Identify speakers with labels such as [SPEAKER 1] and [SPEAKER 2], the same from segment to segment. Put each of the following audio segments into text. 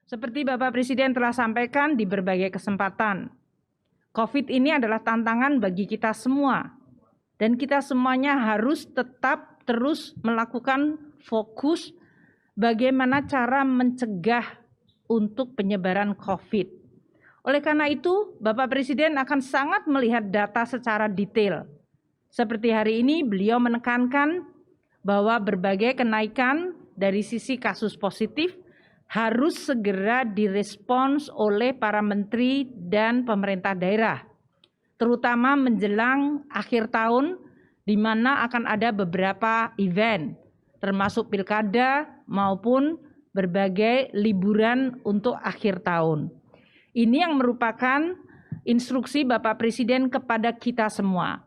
[SPEAKER 1] Seperti Bapak Presiden telah sampaikan di berbagai kesempatan, COVID ini adalah tantangan bagi kita semua. Dan kita semuanya harus tetap terus melakukan fokus bagaimana cara mencegah untuk penyebaran COVID. Oleh karena itu, Bapak Presiden akan sangat melihat data secara detail. Seperti hari ini, beliau menekankan bahwa berbagai kenaikan dari sisi kasus positif harus segera direspons oleh para menteri dan pemerintah daerah, terutama menjelang akhir tahun di mana akan ada beberapa event, termasuk pilkada maupun berbagai liburan untuk akhir tahun. Ini yang merupakan instruksi Bapak Presiden kepada kita semua,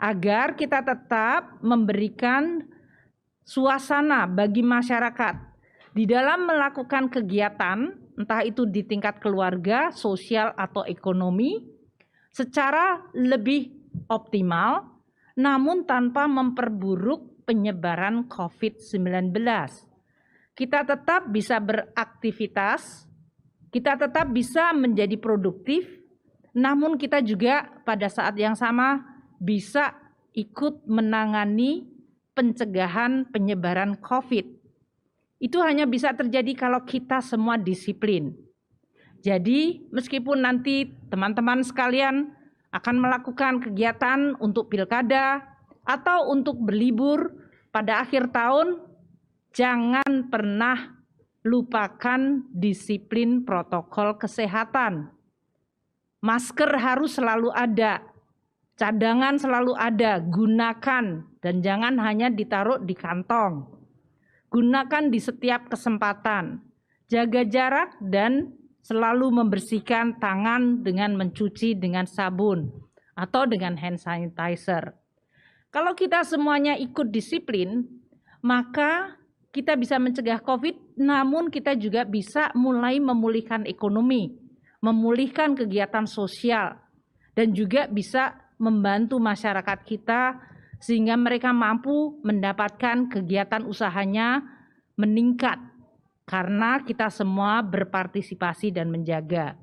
[SPEAKER 1] agar kita tetap memberikan suasana bagi masyarakat di dalam melakukan kegiatan, entah itu di tingkat keluarga, sosial, atau ekonomi, secara lebih optimal, namun tanpa memperburuk penyebaran COVID-19. Kita tetap bisa beraktivitas, kita tetap bisa menjadi produktif, namun kita juga pada saat yang sama bisa ikut menangani pencegahan penyebaran COVID. Itu hanya bisa terjadi kalau kita semua disiplin. Jadi meskipun nanti teman-teman sekalian akan melakukan kegiatan untuk pilkada atau untuk berlibur pada akhir tahun, jangan pernah lupakan disiplin protokol kesehatan. Masker harus selalu ada, cadangan selalu ada, gunakan dan jangan hanya ditaruh di kantong. Gunakan di setiap kesempatan, jaga jarak dan selalu membersihkan tangan dengan mencuci dengan sabun atau dengan hand sanitizer. Kalau kita semuanya ikut disiplin, maka kita bisa mencegah COVID, namun kita juga bisa mulai memulihkan ekonomi, memulihkan kegiatan sosial, dan juga bisa membantu masyarakat kita sehingga mereka mampu mendapatkan kegiatan usahanya meningkat karena kita semua berpartisipasi dan menjaga.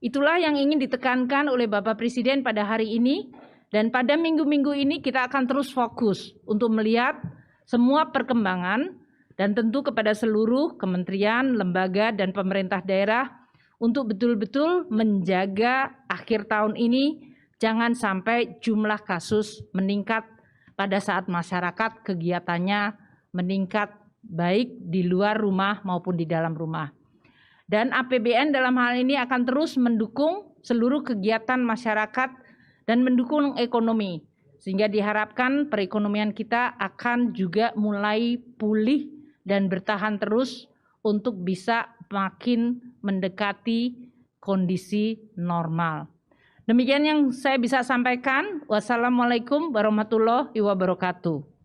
[SPEAKER 1] Itulah yang ingin ditekankan oleh Bapak Presiden pada hari ini, dan pada minggu-minggu ini kita akan terus fokus untuk melihat semua perkembangan dan tentu kepada seluruh kementerian, lembaga, dan pemerintah daerah untuk betul-betul menjaga akhir tahun ini jangan sampai jumlah kasus meningkat pada saat masyarakat kegiatannya meningkat baik di luar rumah maupun di dalam rumah. Dan APBN dalam hal ini akan terus mendukung seluruh kegiatan masyarakat dan mendukung ekonomi. Sehingga diharapkan perekonomian kita akan juga mulai pulih dan bertahan terus untuk bisa makin mendekati kondisi normal. Demikian yang saya bisa sampaikan. Wassalamualaikum warahmatullahi wabarakatuh.